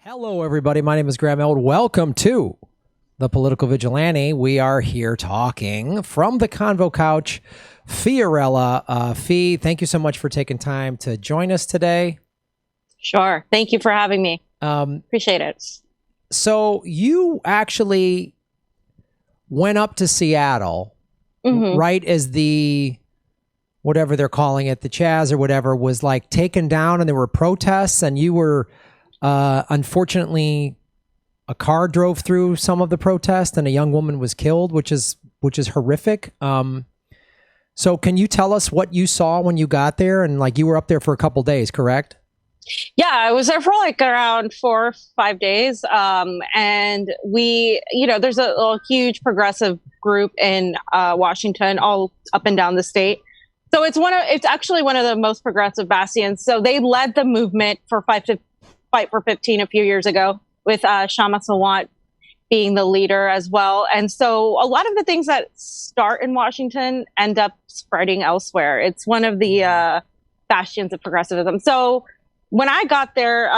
Hello, everybody. My name is Graham Elwood. Welcome to the Political Vigilante. We are here talking from the Convo Couch. Fiorella, Fee, thank you so much for taking time to join us today. Sure. Thank you for having me. Appreciate it. So you actually went up to Seattle, right as the, whatever they're calling it, the CHAZ or whatever, was like taken down and there were protests and you were... unfortunately, a car drove through some of the protest and a young woman was killed, which is horrific. So can you tell us what you saw when you got there? And like you were up there for a couple days, correct? Yeah, I was there for like around 4 or 5 days. And we, there's a huge progressive group in Washington, all up and down the state. So it's actually one of the most progressive bastions. So they led the movement for Fight for 15 a few years ago with Kshama Sawant being the leader as well. And so a lot of the things that start in Washington end up spreading elsewhere. It's one of the bastions of progressivism. So when I got there,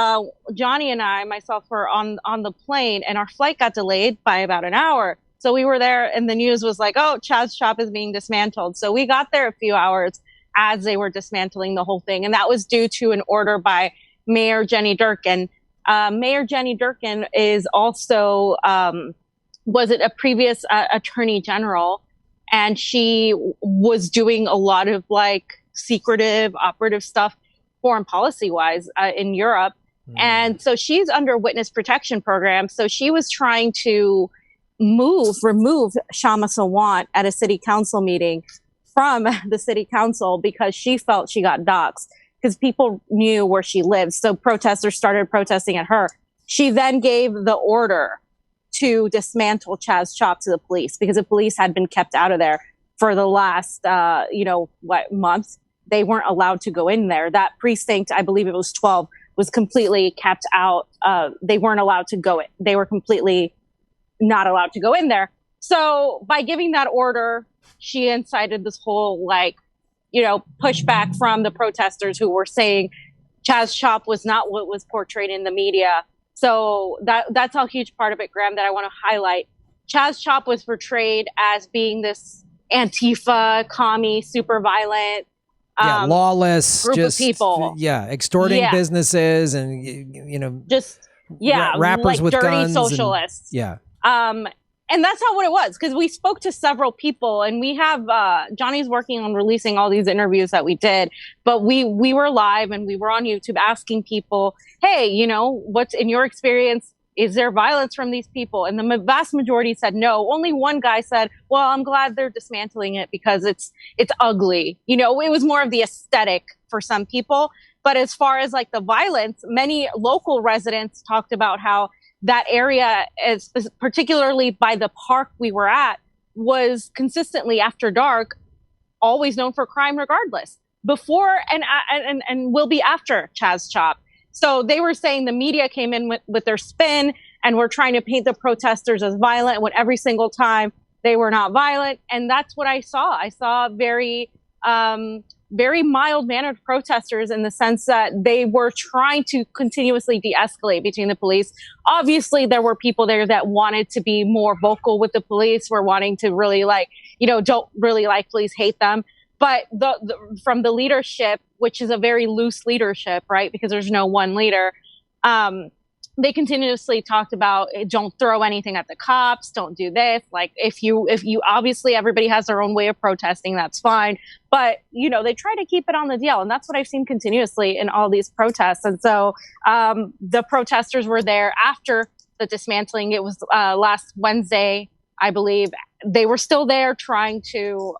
Johnny and myself were on the plane and our flight got delayed by about an hour. So we were there and the news was like, oh, CHAZ shop is being dismantled. So we got there a few hours as they were dismantling the whole thing. And that was due to an order by Mayor Jenny Durkan. Mayor Jenny Durkan is also, was it a previous attorney general, and she was doing a lot of like secretive operative stuff foreign policy wise in Europe. And so she's under witness protection program. So she was trying to remove Kshama Sawant at a city council meeting from the city council because she felt she got doxxed, because people knew where she lived. So protesters started protesting at her. She then gave the order to dismantle CHAZ shop to the police because the police had been kept out of there for the last, months. They weren't allowed to go in there. That precinct, I believe it was 12, was completely kept out. They weren't allowed to go in. They were completely not allowed to go in there. So by giving that order, she incited this whole pushback from the protesters who were saying CHAZ shop was not what was portrayed in the media. So that's a huge part of it, Graham, that I want to highlight. CHAZ shop was portrayed as being this Antifa, commie, super violent, lawless group of people. Extorting businesses and, rappers like with dirty guns. Socialists. And that's not what it was, because we spoke to several people and we have Johnny's working on releasing all these interviews that we did. But we were live and we were on YouTube asking people, hey, what's in your experience? Is there violence from these people? And the vast majority said no. Only one guy said, well, I'm glad they're dismantling it because it's ugly. It was more of the aesthetic for some people. But as far as like the violence, many local residents talked about how that area, is particularly by the park we were at, was consistently after dark, always known for crime regardless, before and will be after CHAZ shop. So they were saying the media came in with their spin and were trying to paint the protesters as violent when every single time they were not violent. And that's what I saw. I saw very mild-mannered protesters in the sense that they were trying to continuously de-escalate between the police. Obviously, there were people there that wanted to be more vocal with the police, were wanting to really don't really like police, hate them. But from the leadership, which is a very loose leadership, right? Because there's no one leader, they continuously talked about don't throw anything at the cops, don't do this. Like if you obviously everybody has their own way of protesting, that's fine. But they try to keep it on the DL, and that's what I've seen continuously in all these protests. And so the protesters were there after the dismantling. It was last Wednesday, I believe. They were still there trying to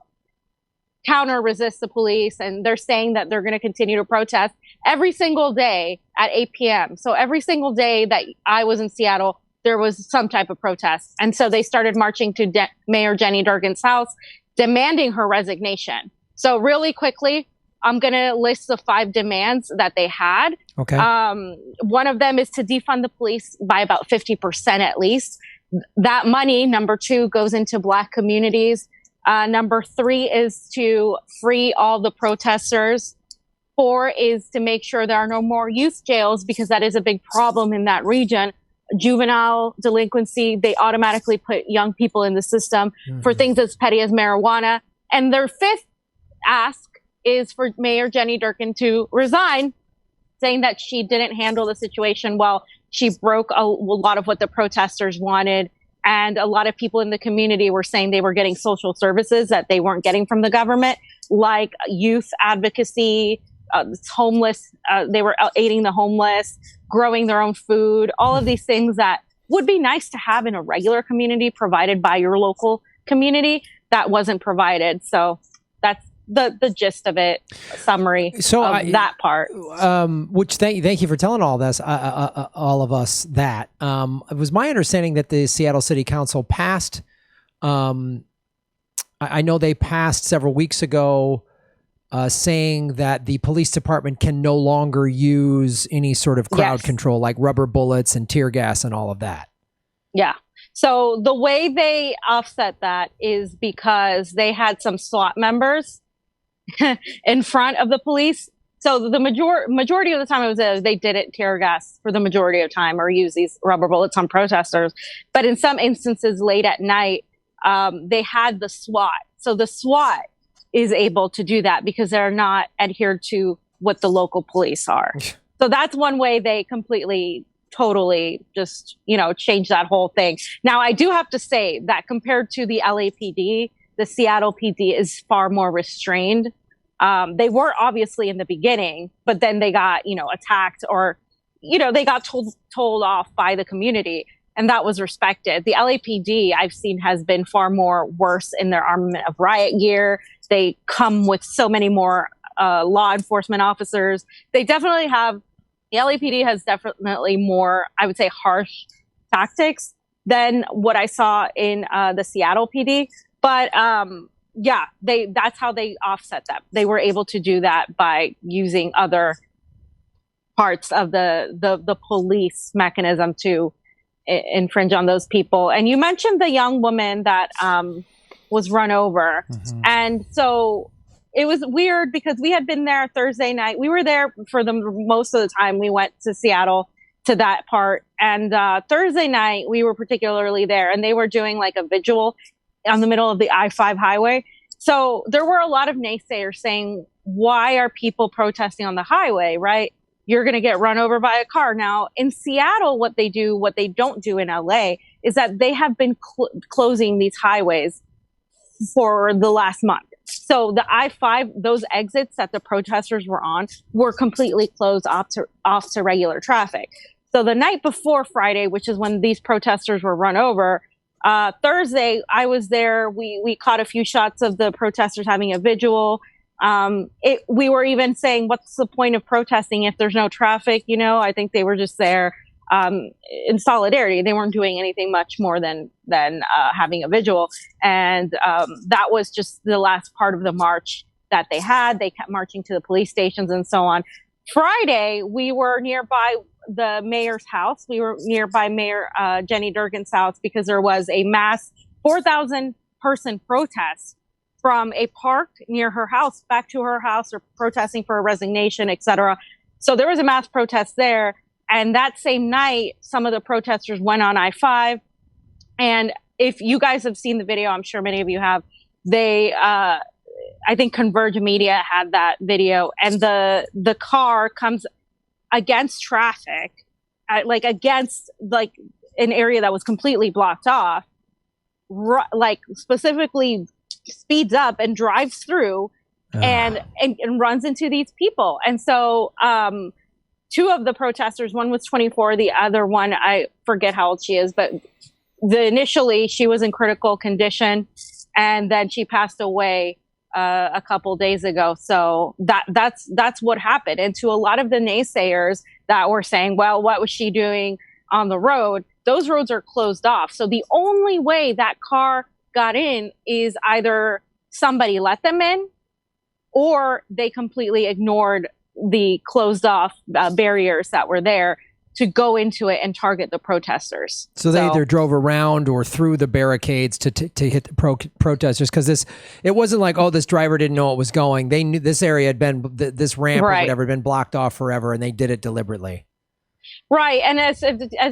counter resist the police, and they're saying that they're going to continue to protest every single day at 8 p.m. So every single day that I was in Seattle, there was some type of protest. And so they started marching to Mayor Jenny Durkan's house, demanding her resignation. So really quickly, I'm going to list the 5 demands that they had. Okay. One of them is to defund the police by about 50% at least. That money, number 2, goes into Black communities. Number 3 is to free all the protesters. 4 is to make sure there are no more youth jails, because that is a big problem in that region. Juvenile delinquency, they automatically put young people in the system for things as petty as marijuana. And their 5th ask is for Mayor Jenny Durkan to resign, saying that she didn't handle the situation well. She broke a lot of what the protesters wanted. And a lot of people in the community were saying they were getting social services that they weren't getting from the government, like youth advocacy, homeless. They were aiding the homeless, growing their own food, all of these things that would be nice to have in a regular community provided by your local community. That wasn't provided. So that's the gist of it, summary of that part. Which thank you for telling all this, all of us that. It was my understanding that the Seattle City Council passed, I know they passed several weeks ago, saying that the police department can no longer use any sort of crowd control, like rubber bullets and tear gas and all of that. Yeah. So the way they offset that is because they had some SWAT members in front of the police. So the majority of the time they didn't tear gas for the majority of time or use these rubber bullets on protesters. But in some instances late at night, they had the SWAT. So the SWAT is able to do that because they're not adhered to what the local police are. So that's one way they completely, totally just, change that whole thing. Now, I do have to say that compared to the LAPD, the Seattle PD is far more restrained. They were obviously in the beginning, but then they got, attacked or, they got told off by the community, and that was respected. The LAPD I've seen has been far more worse in their armament of riot gear. They come with so many more law enforcement officers. The LAPD has definitely more, I would say, harsh tactics than what I saw in the Seattle PD. But that's how they offset that. They were able to do that by using other parts of the police mechanism to infringe on those people. And you mentioned the young woman that was run over. Mm-hmm. And so it was weird because we had been there Thursday night. We were there for the most of the time. We went to Seattle to that part. And Thursday night, we were particularly there, and they were doing like a vigil on the middle of the I-5 highway. So there were a lot of naysayers saying, why are people protesting on the highway, right? You're going to get run over by a car. Now, in Seattle, what they don't do in LA is that they have been closing these highways for the last month. So the I-5, those exits that the protesters were on were completely closed off to regular traffic. So the night before Friday, which is when these protesters were run over, Thursday, I was there. We caught a few shots of the protesters having a vigil. We were even saying, what's the point of protesting if there's no traffic? I think they were just there in solidarity. They weren't doing anything much more than having a vigil. And that was just the last part of the march that they had. They kept marching to the police stations and so on. Friday, we were nearby the mayor's house. We were nearby Mayor Jenny Durkan's house because there was a mass 4,000 person protest from a park near her house back to her house, or protesting for a resignation, etc. So there was a mass protest there. And that same night, some of the protesters went on I-5. And if you guys have seen the video, I'm sure many of you have, I think Converge Media had that video, and the car comes against traffic, against an area that was completely blocked off, specifically speeds up and drives through and runs into these people. And so two of the protesters, one was 24, the other one, I forget how old she is, but initially she was in critical condition, and then she passed away a couple days ago. So that's what happened. And to a lot of the naysayers that were saying, well, what was she doing on the road? Those roads are closed off. So the only way that car got in is either somebody let them in, or they completely ignored the closed off barriers that were there. to go into it and target the protesters. So they either drove around or through the barricades to hit the protesters, because it wasn't like, oh, this driver didn't know it was going. They knew this area had been, this ramp or whatever had been blocked off forever, and they did it deliberately. Right. And as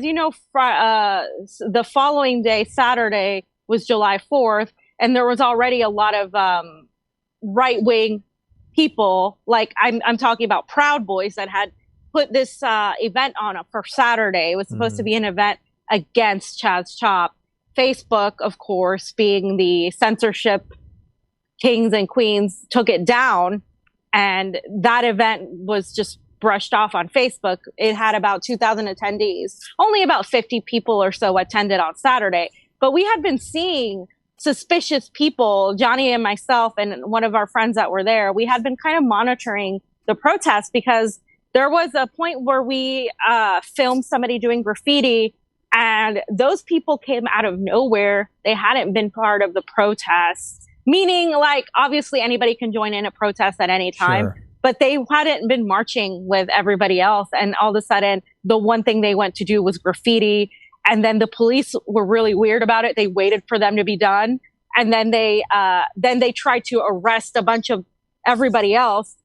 you know, the following day, Saturday, was July 4th, and there was already a lot of right-wing people, like I'm talking about Proud Boys, that had put this event on for Saturday. It was supposed to be an event against CHAZ Chop. Facebook, of course, being the censorship kings and queens, took it down, and that event was just brushed off on Facebook. It had about 2,000 attendees. Only about 50 people or so attended on Saturday. But we had been seeing suspicious people, Johnny and myself and one of our friends that were there. We had been kind of monitoring the protests, because there was a point where we filmed somebody doing graffiti, and those people came out of nowhere. They hadn't been part of the protests, meaning, like, obviously anybody can join in a protest at any time. Sure. But they hadn't been marching with everybody else. And all of a sudden, the one thing they went to do was graffiti. And then the police were really weird about it. They waited for them to be done. And then they tried to arrest a bunch of everybody else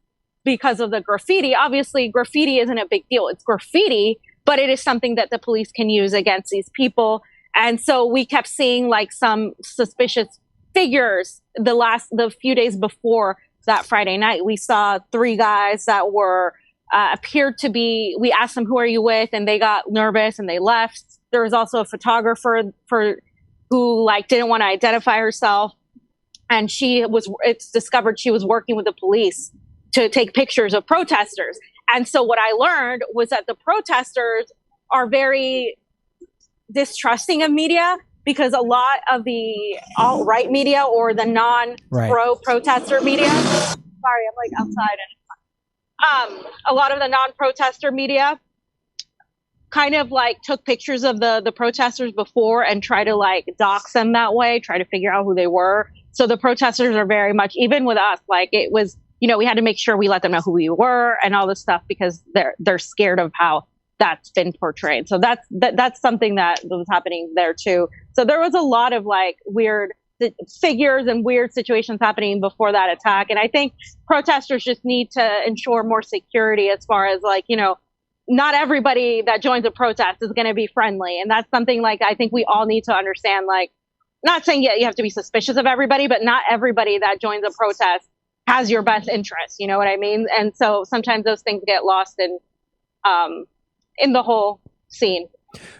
because of the graffiti. Obviously, graffiti isn't a big deal. It's graffiti, but it is something that the police can use against these people. And so we kept seeing like some suspicious figures the few days before that Friday night. We saw 3 guys that were appeared to be, we asked them, who are you with? And they got nervous and they left. There was also a photographer who like didn't want to identify herself. And it's discovered she was working with the police to take pictures of protesters. And so what I learned was that the protesters are very distrusting of media, because a lot of the alt-right media or the non-pro-protester media, sorry, I'm like outside, and a lot of the non-protester media kind of like took pictures of the protesters before and try to like dox them that way, try to figure out who they were. So the protesters are very much, even with us, like it was, you know, we had to make sure we let them know who we were and all this stuff, because they're scared of how that's been portrayed. So that's something that was happening there too. So there was a lot of like weird figures and weird situations happening before that attack. And I think protesters just need to ensure more security, as far as like, you know, not everybody that joins a protest is going to be friendly. And that's something like I think we all need to understand, like, not saying you have to be suspicious of everybody, but not everybody that joins a protest has your best interest. You know what I mean? And so sometimes those things get lost in the whole scene.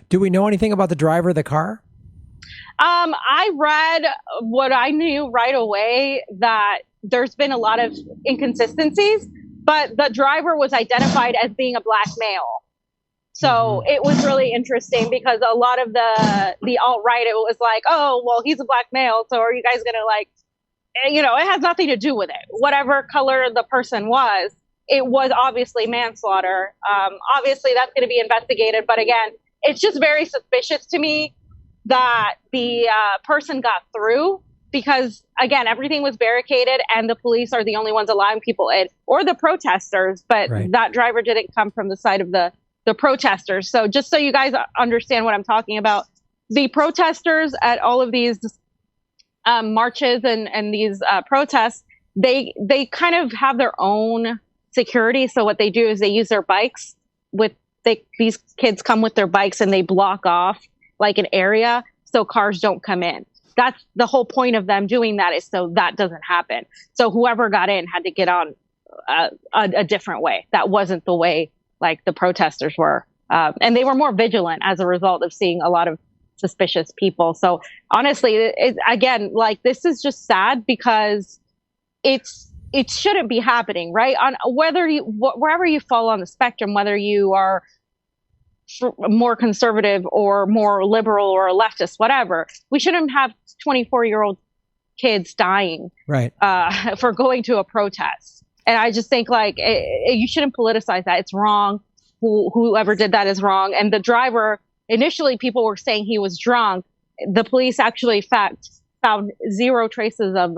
Do we know anything about the driver of the car? I read what I knew right away, that there's been a lot of inconsistencies, but the driver was identified as being a black male. So it was really interesting, because a lot of the alt-right, it was like, oh, well, he's a black male, so are you guys going to like, you know, it has nothing to do with it. Whatever color the person was, it was obviously manslaughter. Obviously, that's going to be investigated. But again, it's just very suspicious to me that the person got through, because, again, everything was barricaded and the police are the only ones allowing people in, or the protesters. But that driver didn't come from the side of the protesters. So just so you guys understand what I'm talking about, the protesters at all of these marches and these protests, they kind of have their own security. So what they do is they use their bikes these kids come with their bikes and they block off like an area so cars don't come in. That's the whole point of them doing that, is so that doesn't happen. So whoever got in had to get on a different way. That wasn't the way like the protesters were. And they were more vigilant as a result of seeing a lot of suspicious people. So honestly, again, like, this is just sad, because it shouldn't be happening, right? On wherever you fall on the spectrum, whether you are more conservative or more liberal or a leftist, whatever, we shouldn't have 24-year-old kids dying for going to a protest. And I just think like you shouldn't politicize that. It's wrong. Whoever did that is wrong. And the driver, initially people were saying he was drunk. The police actually found zero traces of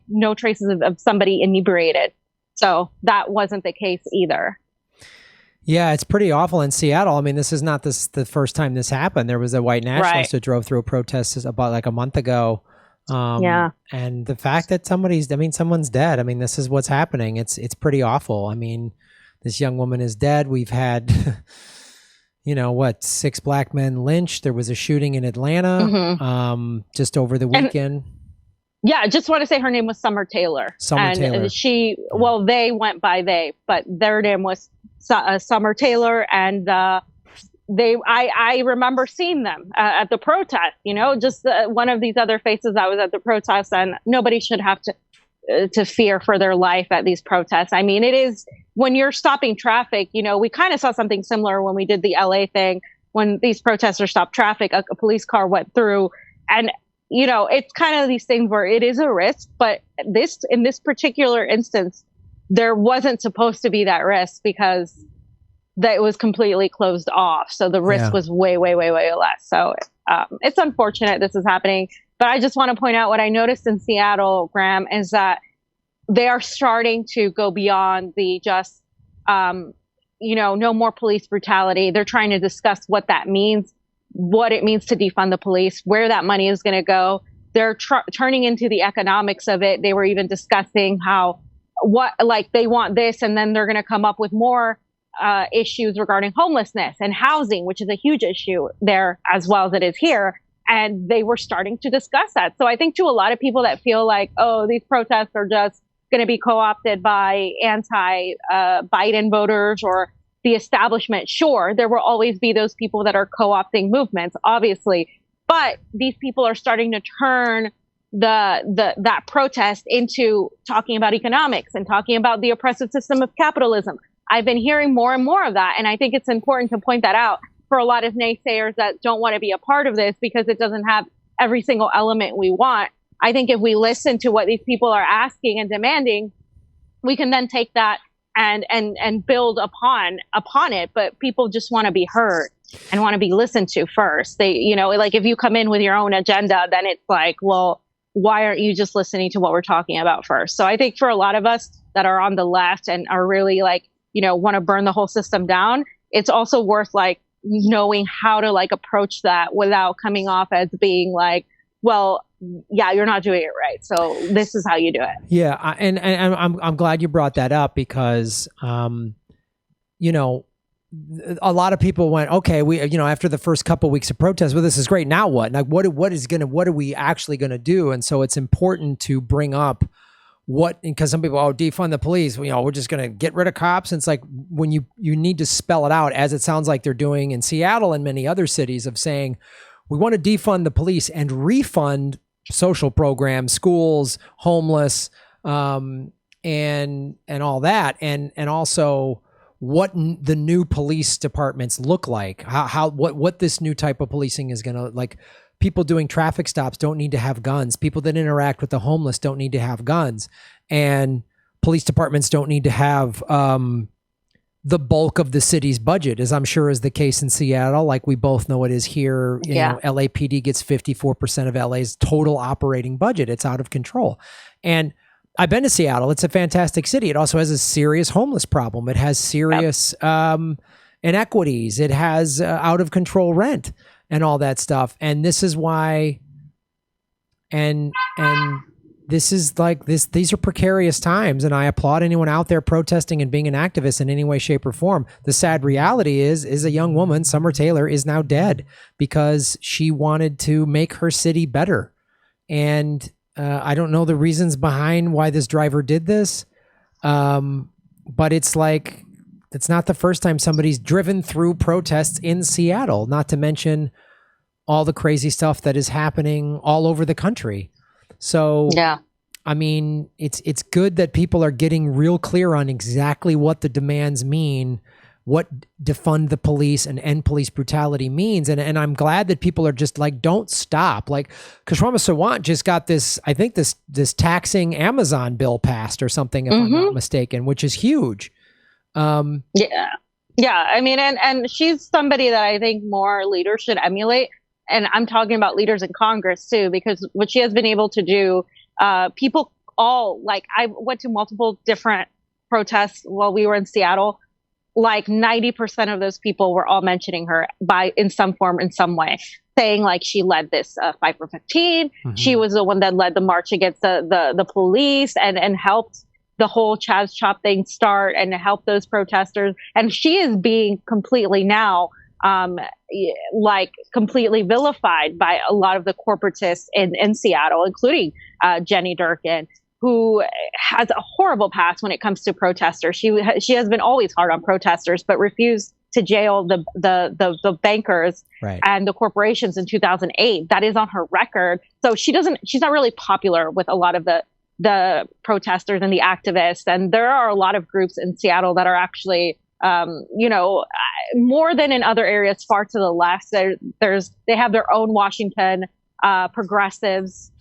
no traces of somebody inebriated. So that wasn't the case either. Yeah, it's pretty awful in Seattle. I mean, this is not the first time this happened. There was a white nationalist who drove through a protest about like a month ago. And the fact that someone's dead. I mean, this is what's happening. It's pretty awful. I mean, this young woman is dead. We've had, 6 black men lynched. There was a shooting in Atlanta just over the weekend. I just want to say her name was Summer Taylor. Taylor. They went by they, but their name was Summer Taylor, and I remember seeing them at the protest. Just one of these other faces that was at the protest, and nobody should have to fear for their life at these protests. I mean, it is when you're stopping traffic. We kind of saw something similar when we did the LA thing. When these protesters stopped traffic, a police car went through, and it's kind of these things where it is a risk, but in this particular instance, there wasn't supposed to be that risk because that was completely closed off. So the risk was way, way, way, way less. So it's unfortunate this is happening. But I just want to point out what I noticed in Seattle, Graham, is that they are starting to go beyond the just, no more police brutality. They're trying to discuss what that means, what it means to defund the police, where that money is going to go. They're turning into the economics of it. They were even discussing they want this, and then they're going to come up with more issues regarding homelessness and housing, which is a huge issue there as well as it is here. And they were starting to discuss that. So I think to a lot of people that feel like, these protests are just going to be co-opted by anti-Biden voters or the establishment, sure, there will always be those people that are co-opting movements, obviously. But these people are starting to turn that protest into talking about economics and talking about the oppressive system of capitalism. I've been hearing more and more of that. And I think it's important to point that out for a lot of naysayers that don't want to be a part of this because it doesn't have every single element we want. I think if we listen to what these people are asking and demanding, we can then take that and build upon it. But people just want to be heard and want to be listened to first. They, like if you come in with your own agenda, then it's like, well, why aren't you just listening to what we're talking about first? So I think for a lot of us that are on the left and are really want to burn the whole system down, it's also worth knowing how to approach that without coming off as being well, yeah, you're not doing it right. So this is how you do it. Yeah. And I'm glad you brought that up because, a lot of people went, okay, we, after the first couple of weeks of protest, well, this is great. Now what? What are we actually going to do? And so it's important to bring up because some people, defund the police, we're just going to get rid of cops. And it's like when you need to spell it out, as it sounds like they're doing in Seattle and many other cities, of saying, we want to defund the police and refund social programs, schools, homeless, and all that. And also what the new police departments look like, what this new type of policing is going to people doing traffic stops don't need to have guns. People that interact with the homeless don't need to have guns, and police departments don't need to have the bulk of the city's budget, as I'm sure is the case in Seattle. Like we both know it is here. You know, LAPD gets 54% of LA's total operating budget. It's out of control. And I've been to Seattle. It's a fantastic city. It also has a serious homeless problem. It has serious inequities. It has out of control rent and all that stuff. And this is why, and this is these are precarious times. And I applaud anyone out there protesting and being an activist in any way, shape, or form. The sad reality is a young woman, Summer Taylor, is now dead because she wanted to make her city better. And I don't know the reasons behind why this driver did this. But it's not the first time somebody's driven through protests in Seattle, not to mention all the crazy stuff that is happening all over the country. So, I mean, it's good that people are getting real clear on exactly what the demands mean, what defund the police and end police brutality means. And I'm glad that people are just don't stop. Like Kshama Sawant just got this, I think this taxing Amazon bill passed or something, if I'm not mistaken, which is huge. I mean, and she's somebody that I think more leaders should emulate. And I'm talking about leaders in Congress too, because what she has been able to do, people all I went to multiple different protests while we were in Seattle. like 90% of those people were all mentioning her in some form, in some way, saying like she led this 5 for 15. She was the one that led the march against the police and helped the whole CHAZ chop thing start and help those protesters. And she is being completely now like completely vilified by a lot of the corporatists in Seattle, including Jenny Durkin, who has a horrible past when it comes to protesters. She has been always hard on protesters, but refused to jail the bankers and the corporations in 2008. That is on her record. So she's not really popular with a lot of the protesters and the activists. And there are a lot of groups in Seattle that are actually, more than in other areas, far to the left. They have their own Washington progressives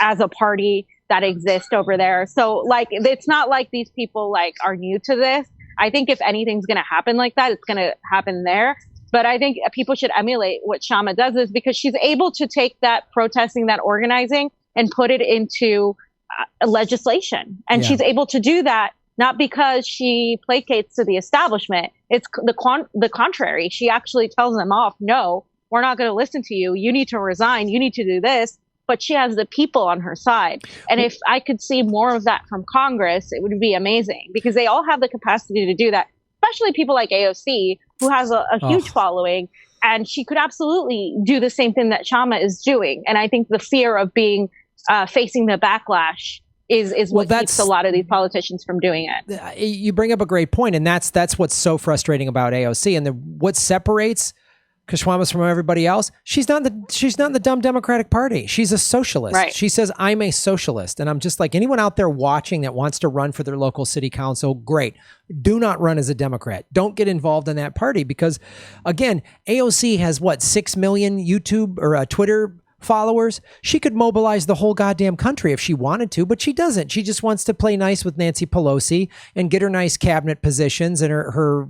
as a party that exist over there. So like, it's not like these people like are new to this. I think if anything's going to happen like that, it's going to happen there. But I think people should emulate what Kshama does, is because she's able to take that protesting, that organizing, and put it into legislation. And she's able to do that not because she placates to the establishment. It's the contrary. She actually tells them off. No, we're not going to listen to you. You need to resign. You need to do this. But she has the people on her side. And if I could see more of that from Congress, it would be amazing, because they all have the capacity to do that, especially people like AOC, who has a huge following. And she could absolutely do the same thing that Kshama is doing. And I think the fear of being facing the backlash is what keeps a lot of these politicians from doing it. You bring up a great point, and that's what's so frustrating about AOC. And what separates Kshama from everybody else, she's not in the dumb Democratic Party. She's a socialist. Right. She says, I'm a socialist. And I'm just like, anyone out there watching that wants to run for their local city council, great. Do not run as a Democrat. Don't get involved in that party, because again, AOC has 6 million YouTube or Twitter followers. She could mobilize the whole goddamn country if she wanted to, but she doesn't. She just wants to play nice with Nancy Pelosi and get her nice cabinet positions and her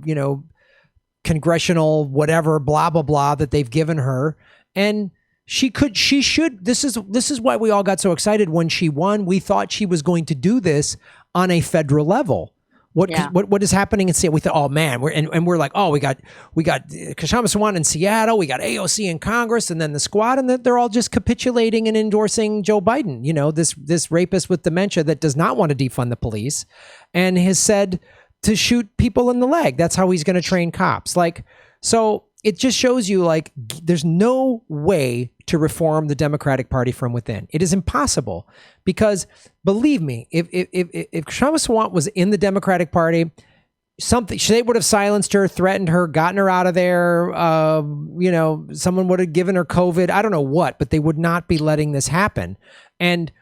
congressional whatever blah blah blah that they've given her. And she should. This is why we all got so excited when she won. We thought she was going to do this on a federal level. What is happening in Seattle? We thought, oh man, we're like, oh, we got Kshama Sawant in Seattle, we got AOC in Congress, and then the squad, and they're all just capitulating and endorsing Joe Biden. This rapist with dementia that does not want to defund the police and has said to shoot people in the leg. That's how he's going to train cops. So it just shows you there's no way to reform the Democratic Party from within. It is impossible, because believe me, if Kshama Sawant was in the Democratic Party, they would have silenced her, threatened her, gotten her out of there. Someone would have given her COVID. I don't know what, but they would not be letting this happen. And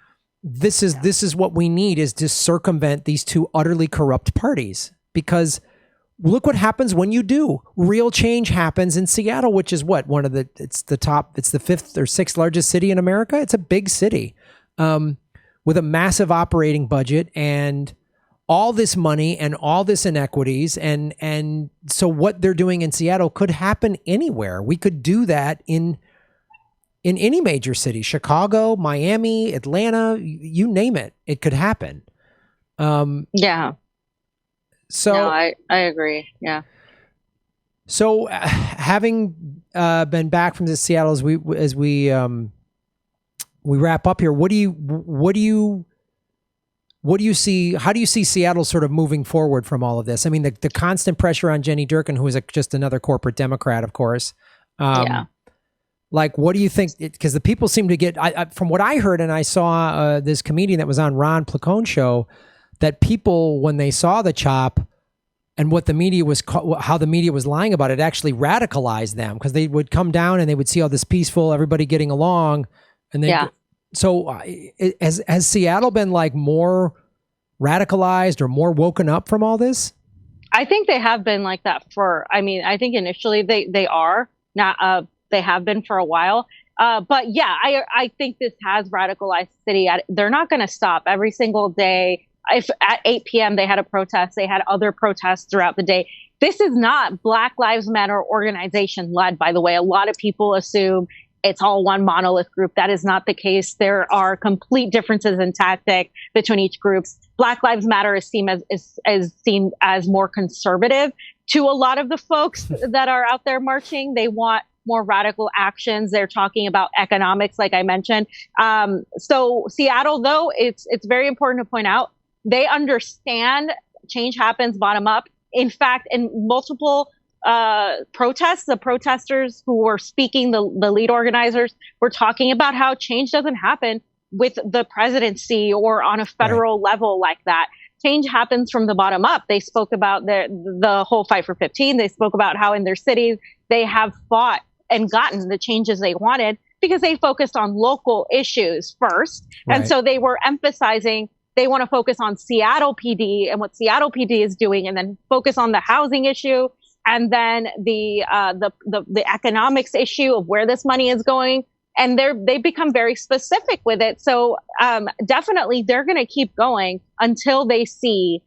this is what we need, is to circumvent these two utterly corrupt parties, because look what happens when you do. Real change happens in Seattle, which is it's the 5th or 6th largest city in America. It's a big city with a massive operating budget and all this money and all this inequities. And so what they're doing in Seattle could happen anywhere. We could do that in any major city, Chicago, Miami, Atlanta, you name it, it could happen. So no, I agree. Yeah. So having been back from Seattle, as we wrap up here, what do you see? How do you see Seattle sort of moving forward from all of this? I mean, the constant pressure on Jenny Durkin, who is just another corporate Democrat, of course. What do you think? Because the people seem to get, from what I heard, and I saw this comedian that was on Ron Placone's show, that people, when they saw the chop and what the media was, how the media was lying about it, actually radicalized them, because they would come down and they would see all this peaceful, everybody getting along, and so has Seattle been more radicalized or more woken up from all this? I think they have been like that I think initially they are not. They have been for a while. But yeah, I think this has radicalized the city. They're not going to stop every single day. If at 8 p.m. they had a protest, they had other protests throughout the day. This is not Black Lives Matter organization led, by the way. A lot of people assume it's all one monolith group. That is not the case. There are complete differences in tactic between each group. Black Lives Matter is seen as more conservative. to a lot of the folks that are out there marching. They want more radical actions. They're talking about economics, like I mentioned. So Seattle, though, it's very important to point out, they understand change happens bottom up. In fact, in multiple protests, the protesters who were speaking, the lead organizers, were talking about how change doesn't happen with the presidency or on a federal level like that. Change happens from the bottom up. They spoke about the whole Fight for 15. They spoke about how in their cities they have fought and gotten the changes they wanted because they focused on local issues first. Right. And so they were emphasizing they want to focus on Seattle PD and what Seattle PD is doing, and then focus on the housing issue, and then the economics issue of where this money is going. And they become very specific with it. So definitely they're going to keep going until they see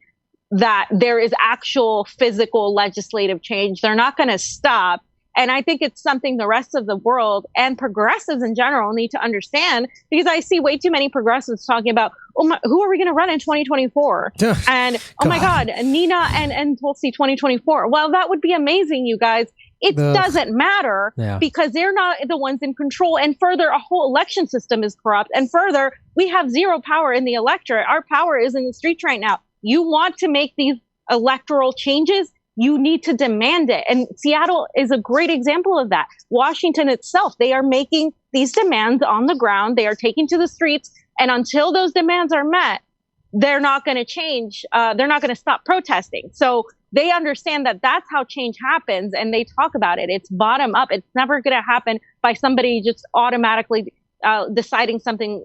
that there is actual physical legislative change. They're not going to stop. And I think it's something the rest of the world and progressives in general need to understand, because I see way too many progressives talking about, who are we going to run in 2024? And oh my God, Nina and Tulsi 2024. Well, that would be amazing, you guys. It doesn't matter because they're not the ones in control. And further, a whole election system is corrupt. And further, we have zero power in the electorate. Our power is in the streets right now. You want to make these electoral changes, you need to demand it. And Seattle is a great example of that. Washington itself, they are making these demands on the ground. They are taking to the streets. And until those demands are met, they're not going to change. They're not going to stop protesting. So they understand that that's how change happens. And they talk about it. It's bottom up. It's never going to happen by somebody just automatically deciding something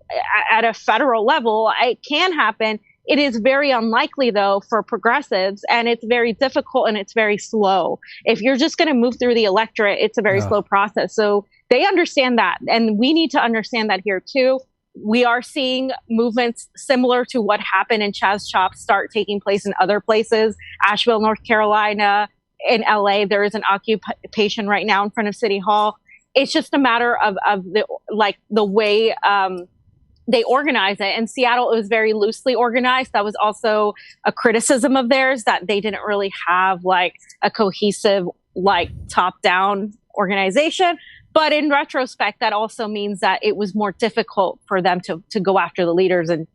at a federal level. It can happen. It is very unlikely, though, for progressives, and it's very difficult and it's very slow. If you're just going to move through the electorate, it's a very slow process. So they understand that, and we need to understand that here, too. We are seeing movements similar to what happened in CHAZ CHOP start taking place in other places. Asheville, North Carolina, in LA, there is an occupation right now in front of City Hall. It's just a matter of the way they organize it. In Seattle, it was very loosely organized. That was also a criticism of theirs, that they didn't really have like a cohesive, like top-down organization. But in retrospect, that also means that it was more difficult for them to go after the leaders and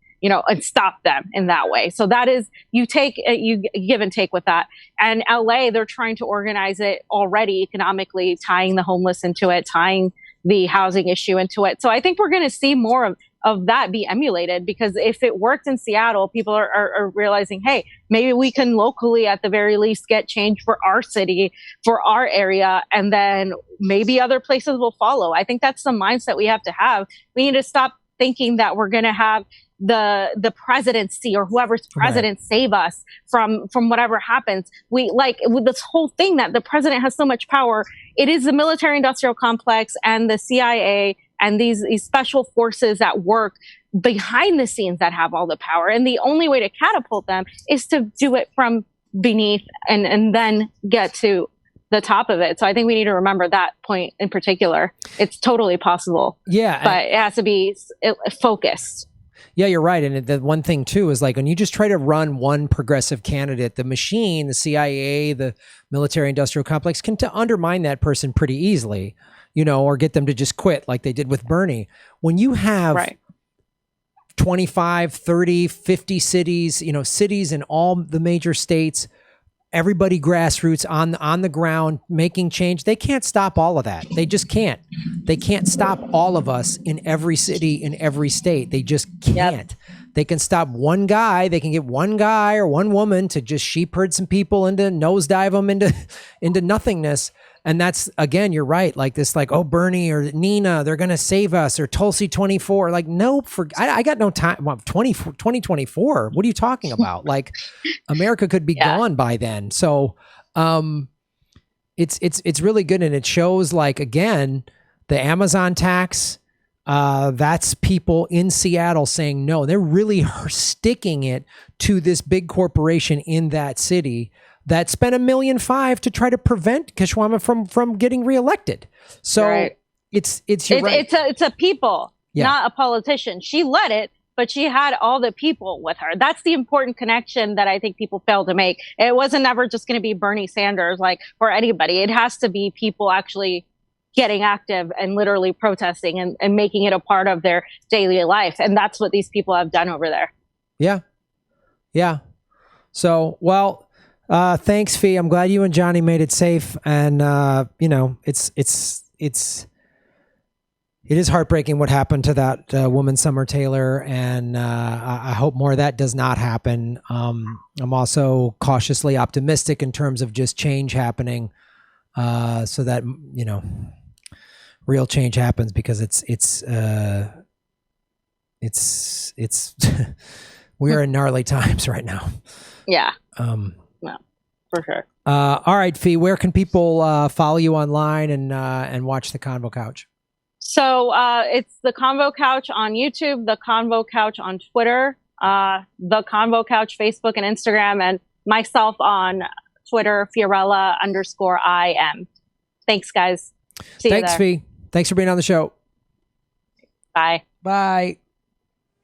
stop them in that way. So that is, you give and take with that. And LA, they're trying to organize it already economically, tying the homeless into it, tying the housing issue into it. So I think we're going to see more of that be emulated, because if it worked in Seattle, people are realizing, hey, maybe we can locally at the very least get change for our city, for our area, and then maybe other places will follow. I think that's the mindset we have to have. We need to stop thinking that we're going to have the presidency or whoever's president save us from whatever happens. We like with this whole thing that the president has so much power. It is the military industrial complex and the CIA and these special forces that work behind the scenes that have all the power. And the only way to catapult them is to do it from beneath and then get to the top of it. So I think we need to remember that point in particular. It's totally possible. Yeah. But it has to be focused. Yeah, you're right. And the one thing, too, is like when you just try to run one progressive candidate, the machine, the CIA, the military industrial complex can undermine that person pretty easily, or get them to just quit like they did with Bernie. When you have 25, 30, 50 cities, cities in all the major states, everybody grassroots on the ground making change, they can't stop all of that. They just can't. They can't stop all of us in every city, in every state. They just can't. They can stop one guy. They can get one guy or one woman to just sheep herd some people into nosedive them into nothingness. And that's, again, you're right. Like this, Bernie or Nina, they're going to save us, or Tulsi 24. Like, no, I got no time. 2024. What are you talking about? Like, America could be gone by then. So, it's really good. And it shows, like, again, the Amazon tax, that's people in Seattle saying no. They're really sticking it to this big corporation in that city that spent $1.5 million to try to prevent Kshama from getting reelected. So it's a people, not a politician. She led it, but she had all the people with her. That's the important connection that I think people fail to make. It wasn't ever just going to be Bernie Sanders, like, or anybody. It has to be people actually getting active and literally protesting and making it a part of their daily life. And that's what these people have done over there. Yeah. Yeah. So, well, thanks, Fee. I'm glad you and Johnny made it safe. And, you know, it is heartbreaking what happened to that woman, Summer Taylor. And I hope more of that does not happen. I'm also cautiously optimistic in terms of just change happening, so that, you know, real change happens, because it's we're in gnarly times right now. Yeah. No, for sure. All right, Fee, where can people follow you online and watch the Convo Couch? So it's the Convo Couch on YouTube, the Convo Couch on Twitter, the Convo Couch Facebook and Instagram, and myself on Twitter, Fiorella_IM. Thanks, guys. See you there. Thanks, Fee. Thanks for being on the show. Bye. Bye.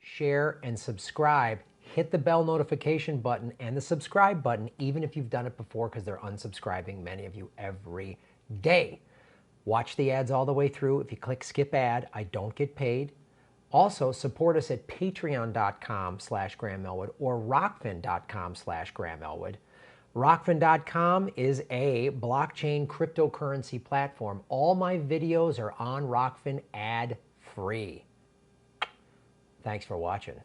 Share and subscribe. Hit the bell notification button and the subscribe button, even if you've done it before, because they're unsubscribing, many of you, every day. Watch the ads all the way through. If you click skip ad, I don't get paid. Also, support us at patreon.com/Graham Elwood or rockfin.com/Graham Elwood. Rockfin.com is a blockchain cryptocurrency platform. All my videos are on Rockfin ad-free. Thanks for watching.